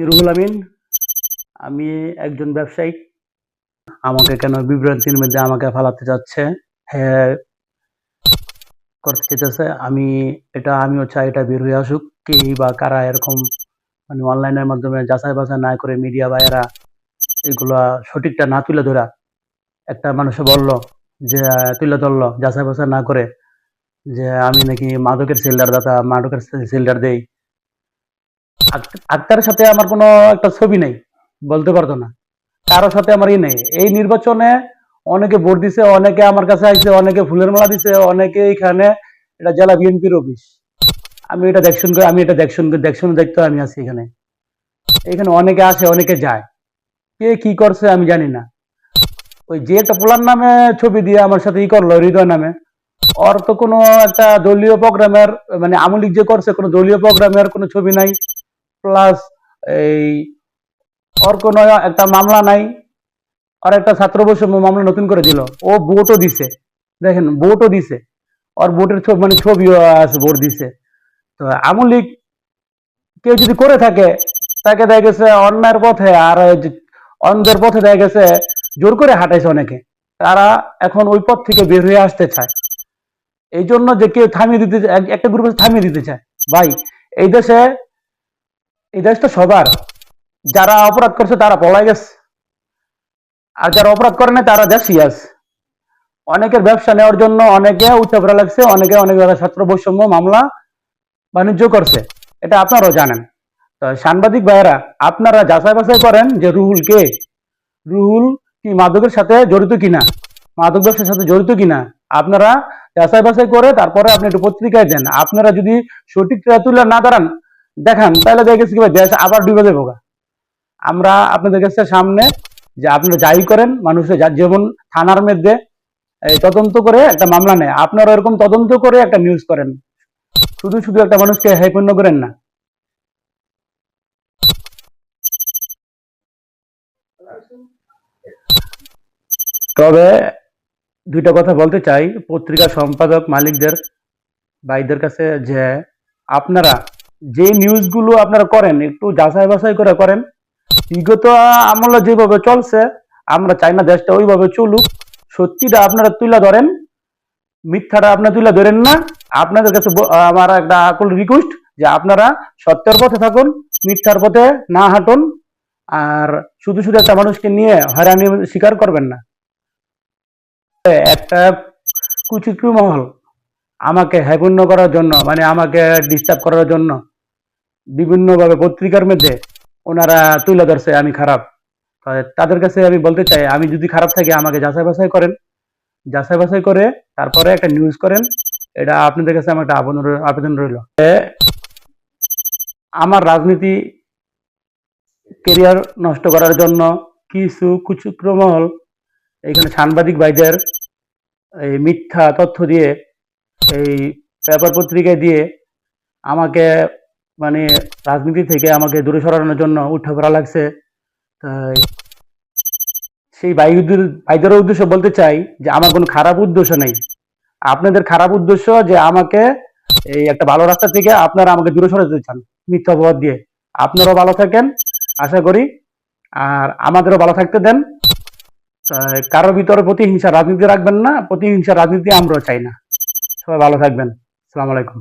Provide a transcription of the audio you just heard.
রুহুল আমিন। আমি একজন ব্যবসায়ী। আমাকে কেন বিভ্রান্তির মধ্যে আমাকে ফালাতে চাচ্ছে, হ্যাঁ করতে চাইতেছে। আমিও চাই এটা বের হয়ে আসুক। কে বা কারা এরকম মানে অনলাইনের মাধ্যমে যাচাই বাছাই না করে মিডিয়া ভাইয়েরা এগুলা সঠিকটা না তুলে ধরা, একটা মানুষে বলল যে তুলে ধরলো যাচাই বাছাই না করে যে আমি নাকি মাদকের সেল্লার দাতা, মাদকের সেল্লার দেই। আক্তারের সাথে আমার কোনো একটা ছবি নেই, বলতে পারতো না। কারো সাথে আমার নেই। এই নির্বাচনে অনেকে ভোট দিছে, অনেকে আমার কাছে আইছে, অনেকে ফুলের মালা দিছে, অনেকে এখানে এটা জেলা বিএনপির অফিস। আমি এটা দেখশন দেখতে আমি আছি এখানে। এখানে অনেকে আসে, অনেকে যায়। কে কি করছে আমি জানি না। ওই যে একটা পোলার নামে ছবি দিয়ে আমার সাথে করলো, হৃদয় নামে, ওর তো কোনো একটা দলীয় প্রোগ্রামের মানে আমলিক যে করছে কোনো দলীয় প্রোগ্রামের কোনো ছবি নাই। প্লাস এই ওর কোনো একটা মামলা নাই। আর একটা ছাত্র বৈষম্য মামলা নতুন করে দিল। ও ভোটও দিছে, দেখেন ভোটও দিছে। ওর ভোটের ছবি মানে ছবিও আছে, ভোট দিছে। তো আওয়ামী লীগ কেউ যদি করে থাকে, তাকে দেখা গেছে অন্যায়ের পথে আর অন্ধের পথে দেখা গেছে জোর করে হাঁটাইছে অনেকে। তারা এখন ওই পথ থেকে বের হয়ে আসতে চায়। এই জন্য যে কেউ থামিয়ে দিতে, একটা গ্রুপ থামিয়ে দিতে চায়। ভাই, এই দেশে, এই দেশটা সবার। যারা অপরাধ করছে তারা পলাই গেছে, আর যারা অপরাধ করে না তারা দেশই আছে। অনেকের ব্যবসা নেওয়ার জন্য অনেকে উচ্চাপড়া লাগছে, অনেকে অনেক জায়গায় ছাত্র বৈষম্য মামলা বাণিজ্য করছে। এটা আপনারাও জানেন। তো সাংবাদিক ভাইয়েরা, আপনারা যাচাই বাছাই করেন যে রুহুল কে, রুহুল কি মাদকের সাথে জড়িত কিনা, মাদক ব্যবসার সাথে জড়িত কিনা। আপনারা যাচাই বাছাই করে তারপরে আপনি একটু পত্রিকায় দেন। আপনারা যদি সঠিক তুলে না দাঁড়ান দেখান, তাহলে দেখে গেছি দেশ আবার ডুবে দেবো। আমরা আপনাদের কাছে সামনে যে আপনারা যাই করেন, মানুষের যেমন থানার মধ্যে তদন্ত করে একটা মামলা নেয়, আপনারা এরকম তদন্ত করে একটা নিউজ করেন। শুধু শুধু একটা মানুষকে হেয়পূর্ণ করেন না। তবে দুইটা কথা বলতে চাই পত্রিকা সম্পাদক মালিকদের ভাইদের কাছে, যে আপনারা যে নিউজগুলো আপনারা করেন একটু যাচাই বাছাই করে করেন। বিগত আমলে যেভাবে চলছে, আমরা চাই না দেশটা ওইভাবে চলুক। সত্যিটা আপনারা তুলে ধরেন, মিথ্যাটা আপনারা তুলে ধরেন না। আপনাদের কাছে আমার একটা আকুল রিকোয়েস্ট যে আপনারা সত্যের পথে থাকুন, মিথ্যার পথে না হাঁটুন। আর শুধু শুধু একটা মানুষকে নিয়ে হয়রানি স্বীকার করবেন না। একটা কুচিক্রু মহল আমাকে হ্যাপূর্ণ করার জন্য, মানে আমাকে ডিস্টার্ব করার জন্য বিভিন্নভাবে পত্রিকার মধ্যে ওনারা তুলে ধরছে আমি খারাপ। তাদের কাছে আমি বলতে চাই, আমি যদি খারাপ থাকি আমাকে যাচাই বাছাই করেন, যাচাই বাছাই করে তারপরে একটা নিউজ করেন। এটা আপনাদের কাছে আমার একটা আবেদন রইল। আমার রাজনীতি কেরিয়ার নষ্ট করার জন্য কিছু কুচক্রমহল এখানে সাংবাদিক ভাইদের এই মিথ্যা তথ্য দিয়ে, এই পেপার পত্রিকায় দিয়ে আমাকে মানে রাজনীতি থেকে আমাকে দূরে সরানোর জন্য উঠে পড়া লাগছে। তাই সেই ভাইদের উদ্দেশ্য বলতে চাই যে আমার কোনো খারাপ উদ্দেশ্য নেই। আপনাদের খারাপ উদ্দেশ্য যে আমাকে এই একটা ভালো রাস্তা থেকে আপনারা আমাকে দূরে সরাতে চান মিথ্যা অপবাদ দিয়ে। আপনারাও ভালো থাকেন আশা করি, আর আমাদেরও ভালো থাকতে দেন। কারোর ভিতরে প্রতিহিংসা রাজনীতি রাখবেন না, প্রতিহিংসা রাজনীতি আমরাও চাই না। সবাই ভালো থাকবেন। আসসালামু আলাইকুম।